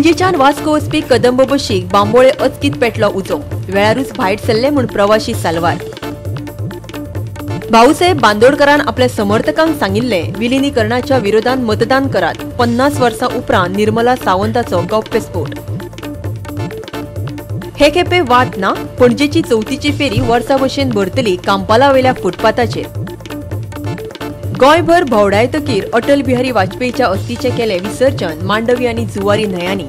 पणजेच्यान वास्को वचपी कदंब बशीक बांबोळे अचकीत पेटलो उजो। वेळारूच भायर सरले म्हूण प्रवाशी साल्वार। भाऊसाहेब बांदोडकरान आपल्या समर्थकांक सांगिल्ले विलीनीकरणाच्या विरोधात मतदान करात। 50 वर्सां उपरांत निर्मला सावंताचो गौप्यस्फोट। हे खेपे वाट ना, पणजेची चवथीची फेरी वर्सा भशेन भरतली कांपाला वयल्या फुटपाथाचेर। गोंयभर भोवडायतकीर अटल बिहारी वाजपेयीच्या अस्थीचे केले विसर्जन मांडवी आनी जुवारी न्हयांनी।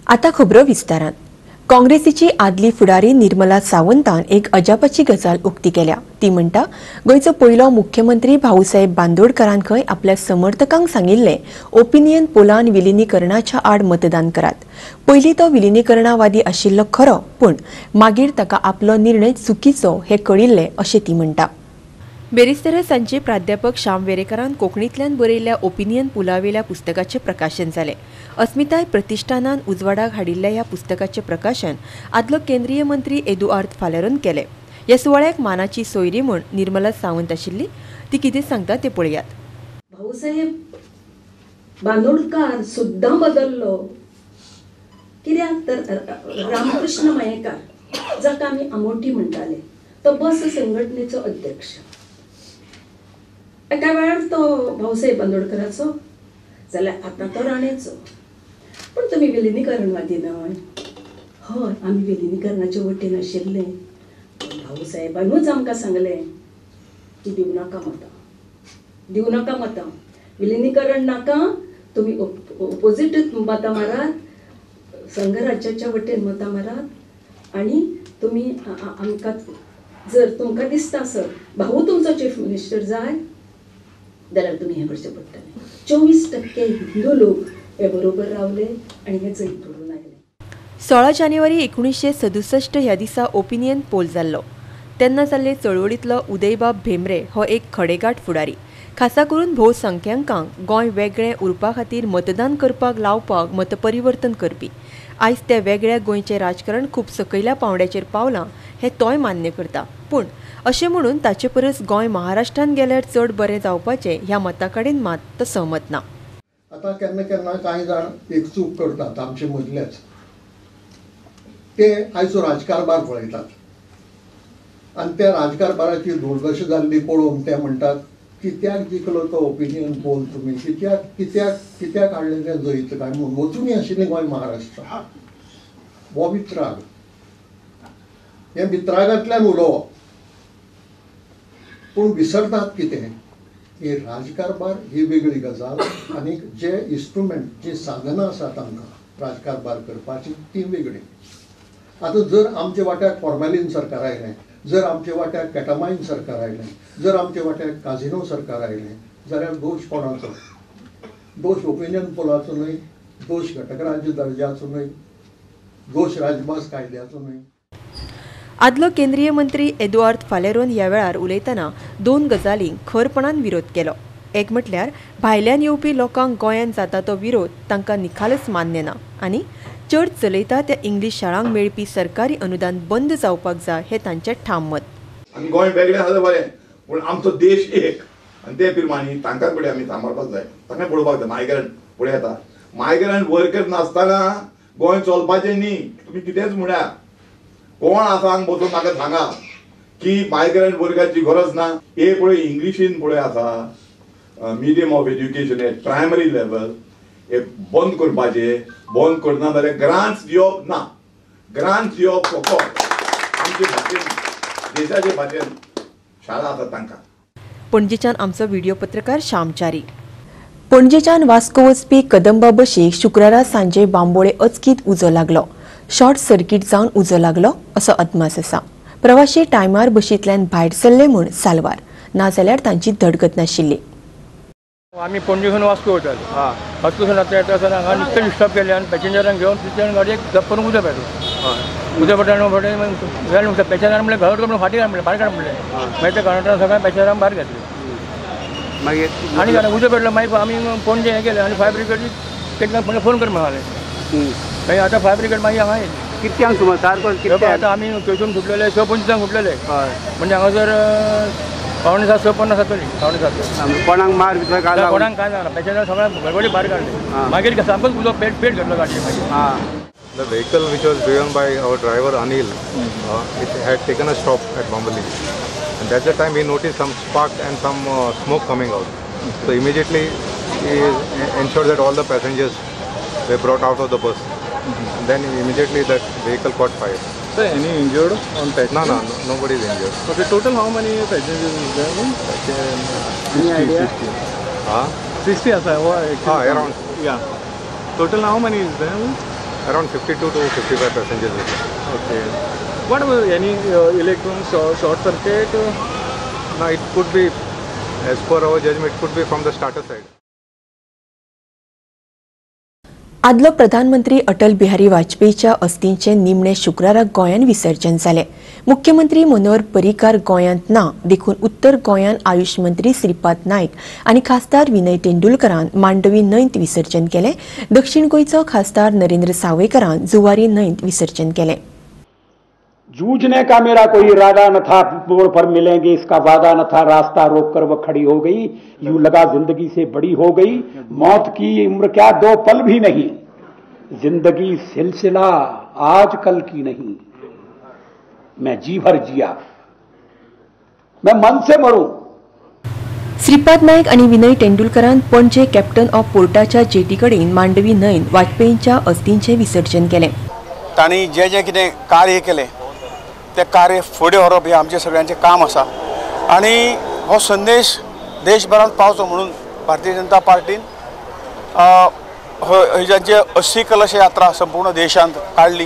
आता खबरो विस्तारान। काँग्रेसीची आदली फुडारी निर्मला सावंतान एक अजापाची गजाल उक्ती केल्या। ती म्हणटा गोंयचो पयलो मुख्यमंत्री भाऊसाहेब बांदोडकरान खंय आपल्या समर्थकांक सांगिल्ले ओपिनियन पोलान विलीनीकरणाच्या आड मतदान करात। पयलीं तो विलीनीकरणावादी आशिल्लो खरो, पूण मागीर ताका आपलो निर्णय चुकीचो हे कळिल्ले अशें ती म्हणटा। बेरिस्तारा सांजे प्राध्यापक श्याम वेरेकारान कोंकणींतल्यान बरयल्ल्या ओपिनियन पुलावेल्या पुस्तकाचे प्रकाशन जाले। अस्मिताय प्रतिष्ठानान उजवाडाक हाडिल्ल्या ह्या पुस्तकाचे प्रकाशन आदलो केंद्रीय मंत्री एदुआर्द फालेरोन केले। ह्या सुवाळ्याक मानाची सोयरी म्हूण निर्मला सावंत आशिल्ली। ती कितें सांगता ते पळयात। भाऊसाहेब बांदोडकार सुद्दां बदललो, कित्याक तर रामकृष्ण मयेकार जाका आमी आमोटी म्हणटाले, तो बस संघटनेचो अध्यक्ष। एका वेळार तो भाऊसाहेब बांदोडकराचो जाल्यार आतां तो राणेचो। पण तुमी विलीनीकरणवादी न्हय? हय, आमी विलीनीकरणाचे वटेन आशिल्ले। भाऊसाहेबानूच आमकां सांगलें की दिवं नाका मतां, दिवं नाका मतां, विलीनीकरण नाका, तुमी ओपोजीट मतां मारात, संघराज्याच्या वटेन मतां मारात आनी तुमी आमकां जर तुमकां दिसता सर भाऊ तुमचो चीफ मिनिस्टर जाय जाल्यार तुमी हें करचें पडटलें। 24% हिंदू लोक हे बरोबर रावले आनी हे जैत पडून आयले। 16 जानेवारी 1967 ह्या दिसा ओपिनियन पोल जाल्लो। तेन्ना जाल्ले चळवळींतलो उदयबाब भेंब्रे हो एक खडेगाठ फुडारी। खासा करून भोवसंख्यांकांक गोंय वेगळें उरपा खातीर मतदान करपाक लावपाक मतपरिवर्तन करपी। आयज त्या वेगळ्या गोंयचें राजकारण खूब सकयल्या पांवड्याचेर पावलां हें तोय मान्य करता। पूण अशें म्हणून ताचे परस गोंय महाराष्ट्रान गेल्यार चड बरें जावपाचें ह्या मता कडेन मात तो सहमत ना। आता केन्ना केन्ना कांय जाण एक चूक करतात आमचे मदलेच, ते आयचो राजकारभार पळयतात आनी त्या राजकारभाराची दुर्दशा जाल्ली पळोवन ते म्हणटात कित्याक जिखलो तो ओपिनियन पोल तुमी, कित्याक हाडलें तें जैत काय म्हणून वचूनय आशिल्लें गोंय महाराष्ट्र। हो वित्राग, हे वित्रागांतल्यान उलोवप। पूण विसरतात कितें, ही राजकारभार ही वेगळी गजाल आनी जे इन्स्ट्रुमेंट जी साधनां आसात आमकां राजकारभार करपाची ती वेगळी। आतां जर आमचे वाट्याक फॉर्मेलिन सरकार आयलें, जर आमचे वाट्याक केटामायन सरकार आयलें, जर आमचे वाट्याक काजिनो सरकार आयलें जाल्यार दोश कोणाचो? दोश ओपिनियन पोलाचो न्हय, दोश घटकराज्य दर्ज्याचो न्हय, दोश राजभास कायद्याचो न्हय। आदलो केंद्रीय मंत्री एदुआर्द फालेरोन ह्या वेळार उलयतना 2 गजालींक खरपणान विरोध केलो। एक म्हटल्यार भायल्यान येवपी लोकांक गोंयांत जाता तो विरोध तांकां निखालस मान्य ना आनी चर्च चलयता त्या इंग्लीश शाळांक मेळपी सरकारी अनुदान बंद जावपाक जाय हें तांचें ठाम मत। आनी गोंय वेगळें आसा बरें, पूण आमचो देश एक आनी ते प्रमाणे तांकां फुडें आमी सांबाळपाक जाय, तांकां पळोवपाक जाय। मायग्रंट फुडें येता, मायग्रंट वर्कर नासतना गोंय चलपाचें न्ही। तुमी कितेंच म्हळ्यार कोण आसा हांगा बसून म्हाका सांगा की मायग्रंट वर्गाची गरज ना। हे पळय इंग्लिशीन पळय आसा medium of education at primary level, हे बंद करपाचे, बंद करना जाल्यार ग्रांट्स दिवप ना, ग्रांट्स दिवप फकत आमचे भाशेन देशाचे भाशेन शाळा आसा तांकां। पणजेच्यान आमचो व्हिडिओ पत्रकार श्यामचारी। पणजेच्यान वास्को वचपी कदंबा बशीक शुक्रारा सांजे बांबोळे अचकीत उजो लागलो। शॉर्ट सर्किट जावन उजो लागलो असो अदमास आसा। प्रवाशी टायमार बशींतल्यान भायर सरले म्हूण साल्वार, नाजाल्यार तांची धडगत नाशिल्ली। आम्ही पणजेसून वास्को वतात, वास्कोसून येता आसतना हांगा निकतें डिस्टर्ब केलें आनी पॅसेंजरांक घेवन तितल्यान गाडयेक जप्परून उजो पेटलो। उजो पेटलो फटें पॅसेंजरांक म्हणलें घराट म्हणून फाटीं काड म्हणलें, भायर काड म्हणलें। मागीर त्या कंडक्टरान सगळ्या पॅसेंजरांक भायर घेतले। मागीर आनी जालें उजो पेटलो। मागीर आमी पणजे हें केलें आनी फायर ब्रिगेडी तेंकां फोन कर म्हणालें। मागीर आतां फायर ब्रिगेड मागीर हांगा येयली। कितल्यांक सुमार सारको आतां आमी थंयसून सुटलेले 6:25 सुटलेले, म्हणजे हांगासर पावणे 7:50 जातली, पावणे 7. कोणाक मार बितर काय लागून? कोणाक काय जाणा पॅसेंजर सगळ्यांक गडबडी भायर काडली. मागीर सामकोच उदक पेट घातलो गाडये मागीर. The vehicle which was driven by our driver Anil, it had taken a stop at Bambali, and at that time we noticed some spark and some smoke coming out. So immediately he ensured that all the passengers were brought out of the bus. And then immediately that vehicle caught fire. So any injured on passenger? No, nobody is injured. Okay, total how many passengers is there? Any idea? 60 asa. Around. Yeah. Total how many is there? Around 52 to 55 passengers. Okay. What about any electronic short circuit? No, it could be, as per our judgment, it could be from the starter side. आदलो प्रधानमंत्री अटल बिहारी वाजपेयीच्या अस्थींचे निमणे शुक्राराक गोंयान विसर्जन जाले. मुख्यमंत्री मनोहर पर्रीकार गोंयांत ना, देखून उत्तर गोंयान आयुष मंत्री श्रीपाद नायक आनी खासदार विनय तेंडुलकरान मांडवी न्हंयत विसर्जन केले. दक्षिण गोंयचो खासदार नरेंद्र सावयकरान जुवारी न्हंयत विसर्जन केले. जूझने का मेरा कोई इरादा न था, मोड़ पर मिलेंगे इसका वादा न था, रास्ता रोककर वो खड़ी हो गई, यूं लगा जिंदगी से बड़ी हो गई, मौत की उम्र क्या 2 पल भी नहीं, जिंदगी सिलसिला आज कल की नहीं, मैं जी भर जिया, मैं मन से मरूं. श्रीपाद नायक आणि विनय तेंडुलकरान पणजे कॅप्टन ऑफ पोर्टाच्या जेटीकडेन मांडवी न्हंयत वाजपेयींच्या अस्थींचे विसर्जन केले. तांणी जे कितें कार्य केलें ते कार्य फुडें व्हरप हें आमचें सगळ्यांचें काम आसा. आनी हो संदेश देशभरांत पावचो म्हणून भारतीय जनता पार्टीन जांची 80 कलश यात्रा संपूर्ण देशांत काडली.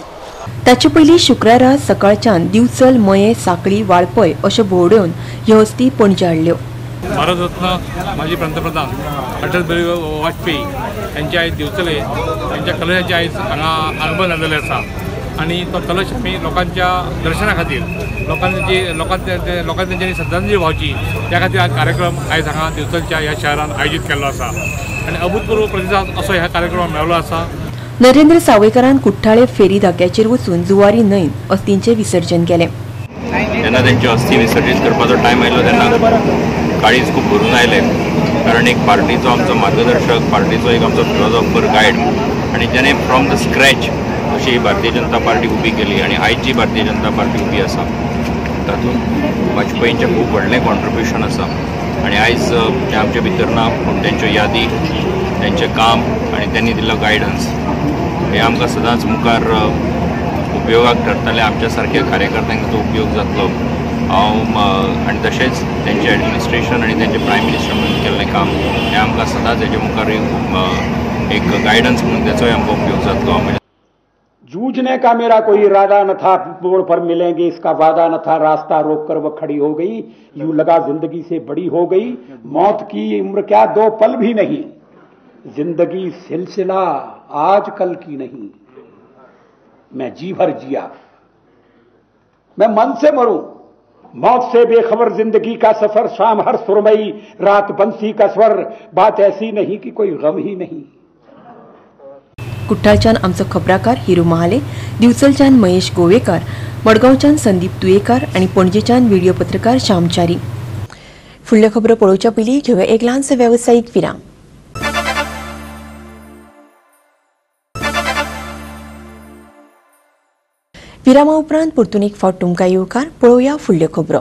ताचे पयलीं शुक्रारा सकाळच्यान दिवचल मये साखळी वाळपय अश्यो भोंवड्योन ह्यो अस्थी पणजे हाडल्यो. भारतरत्न माजी पंतप्रधान अटल बिहारी वाजपेयी यांचे आयज दिवचले त्यांच्या कलशाची आयज हांगा आगमन जाल्लें आसा. आणि तो कलश आमी लोकांच्या दर्शना खातीर लोकांनी तेंच्यांनी श्रद्धांजली व्हांवची त्या खातीर हा कार्यक्रम आयज हांगा दिवचलच्या ह्या शहरान आयोजीत केल्लो आसा. आनी अभूतपूर्व प्रतिसाद असो ह्या कार्यक्रमाक मेळ्ळो आसा. नरेंद्र सावयकरान कुठ्ठाळे फेरी धाक्याचेर वचून जुवारी न्हंयत अस्थींचे विसर्जन केले. जेन्ना तेंचे अस्थी विसर्जीत करपाचो टायम आयलो तेन्ना काळीज खूब भरून आयले, कारण एक पार्टीचो आमचो मार्गदर्शक, पार्टीचो एक आमचो फिलॉसॉफर गायड, आनी जेणे फ्रॉम द स्क्रॅच अशी भारतीय जनता पार्टी उबी केली आनी आयज जी भारतीय जनता पार्टी उबी आसा तातूंत वाजपेयींचें खूब व्हडलें कॉन्ट्रिब्युशन आसा. आनी आयज तें आमचे भितर ना, पूण तेंच्यो यादी, तेंचें काम आनी त्यांनी दिल्लो गायडन्स हे आमकां सदांच मुखार उपयोगाक ठरतले. आमच्या सारक्या कार्यकर्त्यांक तो उपयोग जातलो. हांव आनी तशेंच तेंचें एडमिनिस्ट्रेशन आनी तेंचें प्रायम मिनिस्टर म्हणून केल्लें काम हें आमकां सदांच हेजे मुखार एक गायडन्स म्हणून तेचोय आमकां उपयोग जातलो. जूझने का मेरा कोई इरादा न था, मोड़ पर मिलेंगे इसका वादा न था, रास्ता रोककर वो खड़ी हो गई, यूं लगा जिंदगी से बड़ी हो गई, मौत की उम्र क्या 2 पल भी नहीं, जिंदगी सिलसिला आज कल की नहीं, मैं जी भर जिया, मैं मन से मरूं. मौत से बेखबर जिंदगी का सफर, शाम हर सुरमई, रात बंसी का स्वर, बात ऐसी नहीं कि कोई गम ही नहीं. कुठ्ठाळच्यान आमचो खबराकार हिरू महाले, दिवचलच्यान महेश गोवेकार, मडगांवच्यान संदीप तुयेकार आणि पणजेच्यान व्हिडिओ पत्रकार श्यामचारी. फुडल्यो खबरो पळोवच्या पयलीं घेवया एक ल्हानसो वेवसायीक विराम. विरामा उपरांत परतून एक फावट तुमकां येवकार. पळोवया फुडल्यो खबरो.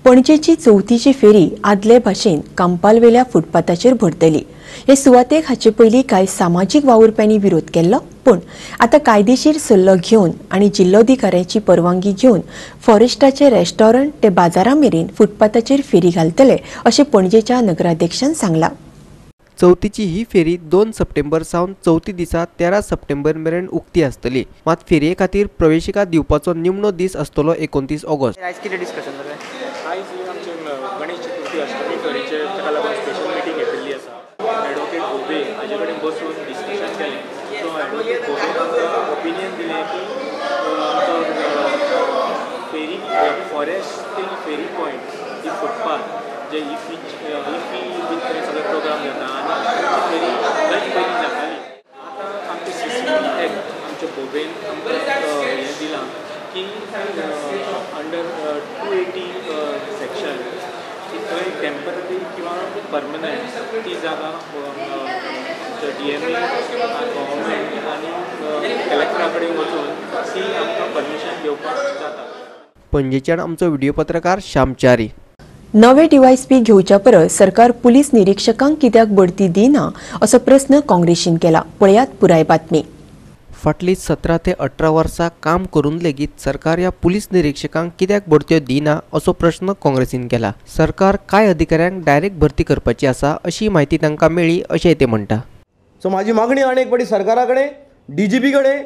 पणजेची 4थीची फेरी आदले भाशेन कांपालवेल्या फुटपाथाचेर भरतली. हे सुवातेक हाचे पयलीं कांय सामाजीक वावुरप्यांनी विरोध केल्लो, पूण आतां कायदेशीर सल्लो घेवन आनी जिल्लोधिकाऱ्याची परवानगी घेवन फॉरेस्टाचे रेस्टॉरंट ते बाजारां मेरेन फुटपाथाचेर फेरी घालतले अशें पणजेच्या नगराध्यक्षान सांगलां. 4थीची ही फेरी 2 सप्टेंबर सावन 4थी दिसा 13 सप्टेंबर मेरेन उक्ती आसतली. मात फेरये खातीर प्रवेशिका दिवपाचो निमणो दीस आसतलो 29 ऑगस्ट. आयज कितें डिस्कशन जालें? आयज आमचे गणेश चतुर्थी अष्टमी फेरीचे ताका लागून स्पेशल मिटींग घेतिल्ली आसा. एडवोकेट गोबे हाजे कडेन बसून डिस्कशन केलें. सो एडवोकेट गोबेन आमकां ओपिनियन दिलें की आमचो फेरी फॉरेस्ट टील फेरी पॉयंट ही फुटपाथ जे इफी थंय सगळे प्रोग्राम जाता आनी फेरी वेज फेरी जाताली. आतां आमचे CCT एक्ट आमच्या गोबेन आमकां हें दिलां की अंडर 280 सेक्शन थंय टेम्पररी किंवा परमनंट ती जागा DMA गव्हर्मेंट आनी कलेक्टरा कडेन वचून ती आमकां परमिशन घेवपाक जाता. पणजेच्यान आमचो व्हिडिओ पत्रकार श्याम च्यारी. नवे डीवायएसपी घेवच्या परस सरकार पुलीस निरीक्षकांक कित्याक बढती दिना असो प्रस्न काँग्रेसीन केला. पळयात पुराय बातमी. फाटली 17 ते 18 वर्सां काम करून लेगीत सरकार ह्या पुलीस निरीक्षकांक कित्याक बढत्यो दिना असो प्रश्न काँग्रेसीन केला. सरकार कांय अधिकाऱ्यांक डायरेक्ट भरती करपाची आसा अशी माहिती तांकां मेळ्ळी अशें ते म्हणटा. सो माझी मागणी आनी एक फावटी सरकारा कडेन, DGP कडेन,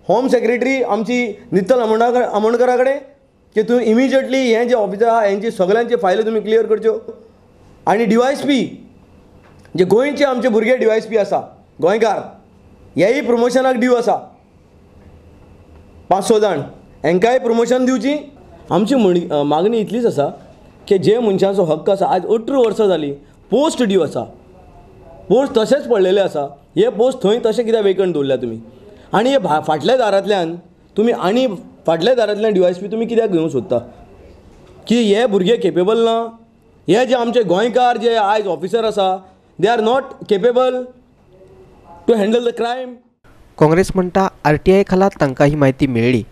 होम सेक्रेटरी आमची नित्तल आमोणकरा कडेन की तुम्ही इमिजिएटली हे जे ऑफिसर आहा हेंची सगळ्यांची फायली तुम्ही क्लियर करच्यो. आनी DYSP जे गोंयचे आमचे भुरगे DYSP आसा गोंयकार हेय प्रमोशनाक ड्यू आसा 5-6 जाण हेंकाय प्रमोशन दिवची. आमची मागणी इतलीच आसा की जे मनशाचो हक्क आसा आज 18 वर्सां जाली पोस्ट ड्यू आसा, पोस्ट तशेंच पडलेले आसा. हे पोस्ट थंय तशें कित्याक वेकंट दवरल्या तुमी आनी हे फाटल्या दारांतल्यान तुमी आनी फाटल्या दारांतल्यान DYSP तुमी कित्याक घेवंक सोदता की हे भुरगे केपेबल ना. हे जे आमचे गोंयकार जे आयज ऑफिसर आसा they are not capable to handle the crime. Congress म्हणटा RTI खाला तांकां ही म्हायती मेळ्ळी.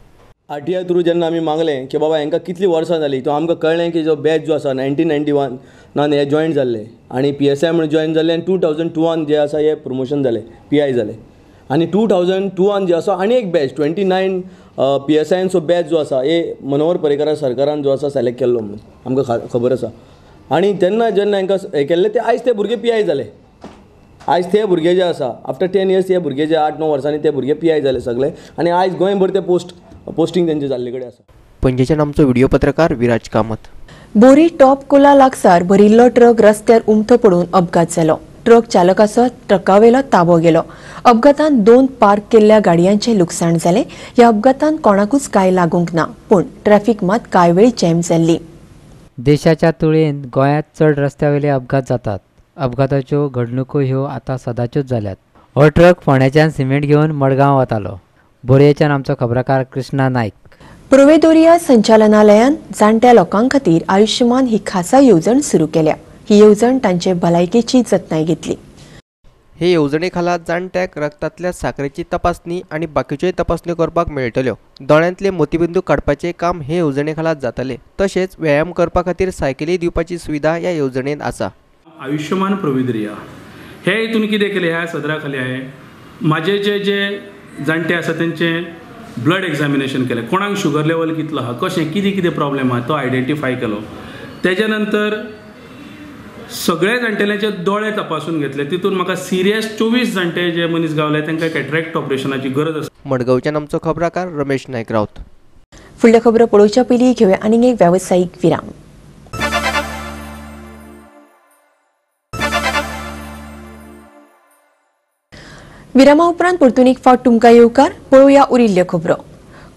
RTI थ्रू जेन्ना आमी मागलें की बाबा हेंकां कितलीं वर्सां जालीं तो आमकां कळ्ळें की जो बॅच जो आसा 1991 हे जॉयन जाल्ले आनी PSI म्हणून जॉयन जाल्ले आनी 2002 जे आसा हे प्रमोशन जालें PI जालें आनी 2002 जे आसा आनी एक बॅच 29 PSI बॅच जो आसा हे मनोहर पर्रीकर सरकारान जो आसा सिलेक्ट केल्लो म्हणून आमकां खबर आसा. आनी तेन्ना जेन्ना हांकां हे केल्लें ते आयज ते भुरगे PI जाले. आयज ते भुरगे जे आसा आफ्टर 10 इयर्स ते भुरगे जे 8-9 वर्सांनी ते भुरगे PI जाले सगळे आनी आयज गोंयभर ते पोस्टिंग तेंचे जाल्ले कडेन आसा. पणजेच्यान आमचो व्हिडिओ पत्रकार विराज कामत. बोरी टॉप कोला लागसार भरिल्लो ट्रक रस्त्यार उमथो पडून अपघात जालो. ट्रक चालकाचो ट्रकावेलो ताबो गेलो. अपघातांत 2 पार्क केल्ल्या गाडयांचें लुकसाण जालें. ह्या अपघातांत कोणाकूच कांय लागूंक ना, पूण ट्रॅफिक मात कांय वेळ जॅम जाल्ली. देशाच्या तुळेन गोंयांत चड रस्त्यावयले अपघात जातात. अपघाताच्यो घडणुको ह्यो आतां सदांच्योच जाल्यात. हो ट्रक फोंड्याच्यान सिमेंट घेवन मडगांव वतालो. बोरयेच्यान आमचो खबराकार कृष्णा नायक. प्रोवेदोरिया संचालनालयान जाणट्या लोकां खातीर आयुश्यमान ही खासा येवजण सुरू केल्या. ही येवजण तांचे भलायकेची जतनाय घेतली. हे येवजणे खाला जाणट्याक रक्तांतल्या साखरेची तपासणी आनी बाकीच्योय तपासण्यो करपाक मेळटल्यो. दोळ्यांतले मोतीबिंदू काडपाचें काम हे येवजणे खाला जातलें. तशेंच व्यायाम करपा खातीर सायकली दिवपाची सुविधा ह्या येवजणेंत आसा. आयुष्यमान प्रोवेदोरिया हे हितून कितें केलें ह्या सदरा खाली हांवें म्हाजे जे जाणटे आसा तेंचे ब्लड एक्झामिनेशन केलें. कोणाक शुगर लेवल कितलो आहा, कशें कितें प्रॉब्लेम आहा तो आयडेंटिफाय केलो. तेज्या नंतर सगळे जाणटेल्यांचे दोळे तपासून घेतले. तितून म्हाका सिरियस 24 जाणटे जे मनीस गावले तांकां कॅटरेक्ट ऑपरेशनाची गरज आसा. मडगांवच्यान आमचो खबराकार रमेश नायक रावत. फुडल्या खबरो पळोवच्या पयलीं घेवया आनीक एक वेवसायीक विराम. विरामा उपरांत परतून एक फावट तुमकां येवकार. पळोवया उरिल्ल्यो खबरो.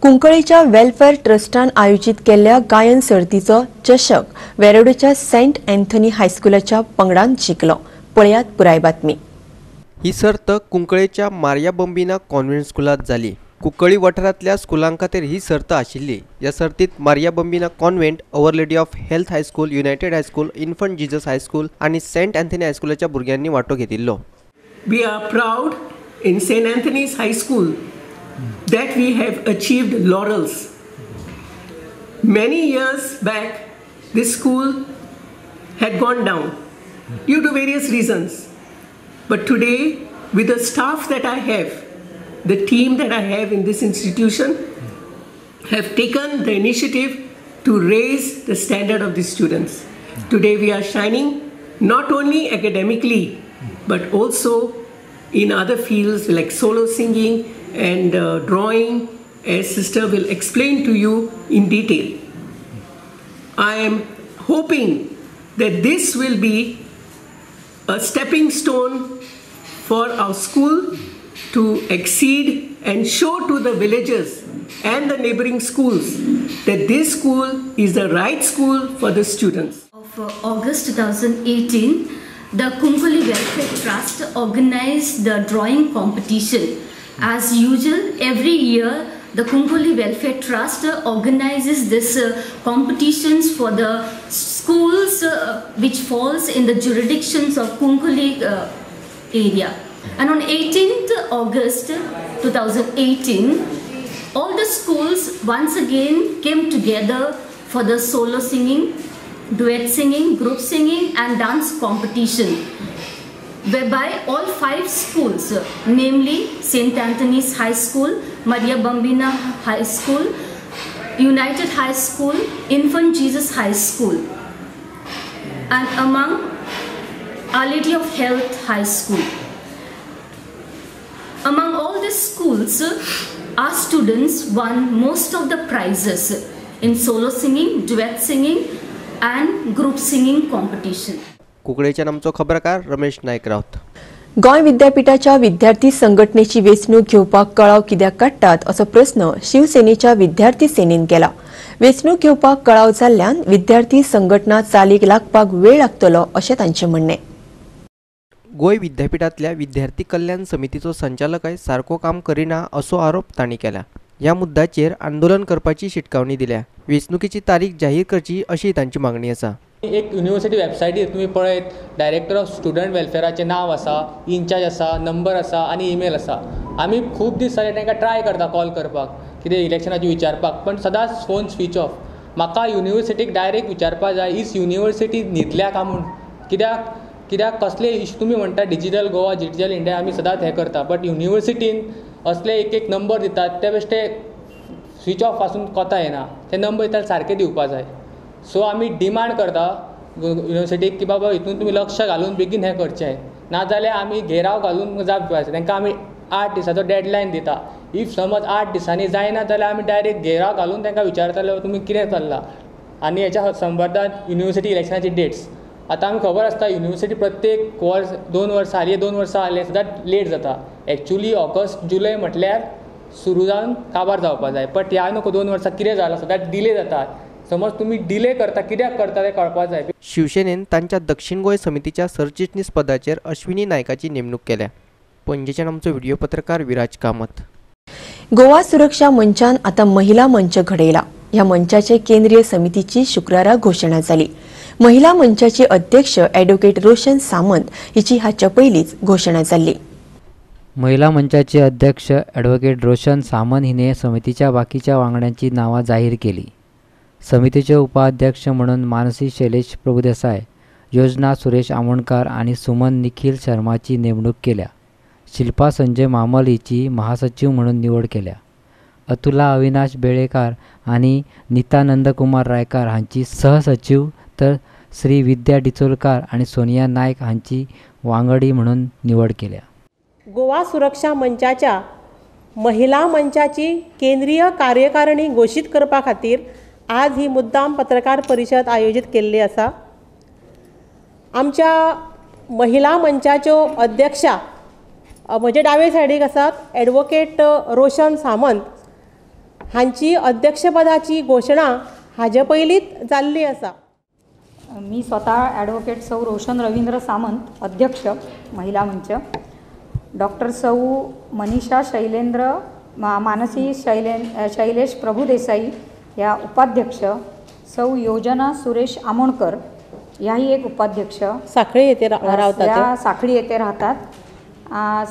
कुंकळेच्या वेलफेअर ट्रस्टान आयोजीत केल्ल्या गायन सर्तीचो चषक वेरेडोच्या सेंट अँथनी हायस्कुलाच्या पंगडान जिखलो. पळयात पुराय बातमी. ही सर्त कुंकळेच्या मारिया बंबिना कॉन्व्हेंट स्कुलांत जाली. कुंकळी वाठारांतल्या स्कुलां खातीर ही सर्त आशिल्ली. ह्या सर्तींत Maria Bambina Convent, Our Lady of Health High School, United High School, Infant Jesus High School आनी सेंट अँथनी हायस्कुलाच्या भुरग्यांनी वांटो घेतिल्लो. We are proud in St. Anthony's High School that we have achieved laurels. Many years back, this school had gone down due to various reasons. But today, with the staff that I have, the team that I have in this institution, have taken the initiative to raise the standard of the students. Today we are shining not only academically, but also in other fields like solo singing and drawing, as sister will explain to you in detail. I am hoping that this will be a stepping stone for our school to exceed and show to the villagers and the neighboring schools that this school is the right school for the students. Of August 2018, the Kunkuli Welfare Trust organized the drawing competition. As usual, every year the Kunkoli Welfare Trust organizes this competitions for the schools which falls in the jurisdictions of Kunkoli area. And on 18th August 2018, all the schools once again came together for the solo singing, duet singing, group singing and dance competition, whereby all 5 schools, namely St. Anthony's High School, Maria Bambina High School, United High School, Infant Jesus High School, and among Our Lady of Health High School. Among all these schools, our students won most of the prizes in solo singing, duet singing and group singing competition. कुकळेच्या आमचो खबरकार रमेश नायक रावत. गोंय विद्यापीठाच्या विद्यार्थी संघटनेची वेंचणूक घेवपाक कळाव कित्याक काडटात असो प्रस्न शिवसेनेच्या विद्यार्थी सेनेन केला. वेंचणूक घेवपाक कळाव जाल्ल्यान विद्यार्थी संघटना चालीक लागपाक वेळ लागतलो अशें तांचें म्हणणें. गोंय विद्यापीठातल्या विद्यार्थी कल्याण समितीचो संचालकय सारको काम करिना असो आरोप तांणी केला. ह्या मुद्द्याचेर आंदोलन करपाची शिटकावणी दिल्या. वेंचणुकीची तारीख जाहीर करची अशी तांची मागणी आसा. एक युनिवर्सिटी वेबसायटीर तुम्ही पळयत डायरेक्टर ऑफ स्टुडंट वेलफेअराचें नाव आसा, इन्चार्ज आसा, नंबर आसा आनी ईमेल आसा. आमी खूब दीस जाले तांकां ट्राय करता कॉल करपाक, कितें इलेक्शनाची विचारपाक, पण सदांच फोन स्विच ऑफ. म्हाका युनिवर्सिटीक डायरेक्ट विचारपाक जाय, इज युनिवर्सिटी न्हिदल्या काय म्हूण. कित्याक कसले इश्यू तुमी म्हणटा डिजिटल गोवा, डिजिटल इंडिया आमी सदांच हें करता, बट युनिवर्सिटीन असले एक नंबर दितात ते बेश्टे स्विच ऑफ पासून कोता येना. ते नंबर दितात सारके दिवपा जाय. सो आमी डिमांड करता युनिवर्सिटीक की बाबा हितून तुमी लक्ष घालून बेगीन हें करचें, नाजाल्यार आमी घेराव घालून जावपाचें. तांकां आमी 8 दिसाचो डेडलायन दिता. इफ समज 8 दिसांनी जायना जाल्यार आमी डायरेक्ट घेराव घालून तांकां विचारतले तुमी कितें चल्लां. आनी हेच्या संबंदात युनिवर्सिटी इलेक्शनाची डेट्स आतां आमी खबर आसता युनिवर्सिटी प्रत्येक वर्स 2 वर्सां हालीं 2 वर्सां जाले सदांच लेट जाता. एक्चुली ऑगस्ट जुलय म्हटल्यार सुरू जावन काबार जावपाक जाय, बट ह्या नको 2 वर्सां कितें जालां सदांच डिले जाता. समज तुम्ही डिले करता कित्याक करता ते कळपाक जाय. शिवसेनेन तांच्या दक्षिण गोंय समितीच्या सरचिटणीस पदाचेर अश्विनी नायकाची नेमणूक केल्या. पणजेच्यान आमचो व्हिडिओ पत्रकार विराज कामत. गोवा सुरक्षा मंचान आता महिला मंच घडयला. ह्या मंचाचे केंद्रीय समितीची शुक्रारा घोषणा जाली. महिला मंचाची अध्यक्ष ॲडव्होकेट रोशन सामंत हिची हाच्या पयलींच घोषणा जाल्ली. महिला मंचाचे अध्यक्ष ॲडव्होकेट रोशन सामंत हिने समितीच्या बाकीच्या वांगड्यांची नावां जाहीर केली. समितीचे उपाध्यक्ष म्हणून मानसी शैलेश प्रभुदेसाय, योजना सुरेश आमोणकार आणि सुमन निखिल शर्माची नेमणूक केल्या. शिल्पा संजय मामल हिची महासचिव म्हणून निवड केल्या. अतुला अविनाश बेळेकार आणि नीता नंदकुमार रायकार हांची सहसचिव, तर श्री विद्या डिचोलकार आणि सोनिया नायक हांची वांगडी म्हणून निवड केल्या. गोवा सुरक्षा मंचाच्या महिला मंचाची केंद्रीय कार्यकारिणी घोषित करपा खातीर आज ही मुद्दाम पत्रकार परिशद आयोजित केल्ली आसा. आमच्या महिला मंचाच्यो अध्यक्षा म्हजे दावे सायडीक आसात ॲडव्होकेट रोशन सामंत हांची अध्यक्षपदाची घोशणा हाजे पयलींच जाल्ली आसा. मी स्वतः ॲडव्होकेट सौ रोशन रवींद्र सामंत, अध्यक्ष महिला मंच, डॉक्टर सौ मनीषा शैलेंद्र मानसी शैलेश प्रभुदेसाई या उपाध्यक्ष, सौ योजना सुरेश आमोणकर याही एक उपाध्यक्ष, साखळी येथे राहतात, साखळी येथे राहतात.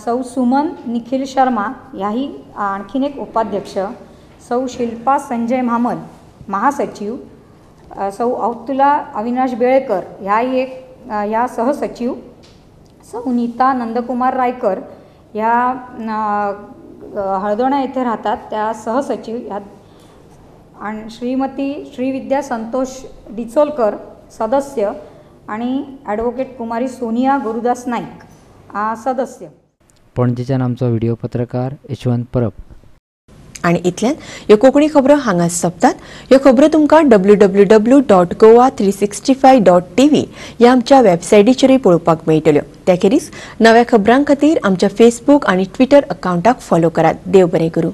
सौ सुमन निखिल शर्मा याही आणखीन एक उपाध्यक्ष, सौ शिल्पा संजय मामल महासचिव, सौ अवतुला अविनाश बेळेकर ह्याही एक या सहसचिव, सौ नीता नंदकुमार रायकर या हळदोणा येथे राहतात त्या सहसचिव ह्या, आणि श्रीमती श्रीविद्या संतोष डिचोलकर सदस्य आणि ॲडव्होकेट कुमारी सोनिया गुरुदास नाईक सदस्य. पणजेच्यान आमचो व्हिडिओ पत्रकार यशवंत परब. आणि इतल्यान ह्यो कोंकणी खबरो हांगाच सोंपतात. ह्यो खबरो तुमकां www.goa365.tv ह्या आमच्या वेबसायटीचेरूय पळोवपाक मेळटल्यो. त्या खेरीज नव्या खबरां खातीर आमच्या फेसबूक आनी ट्विटर अकावंटाक फॉलो करात. देव बरें करूं.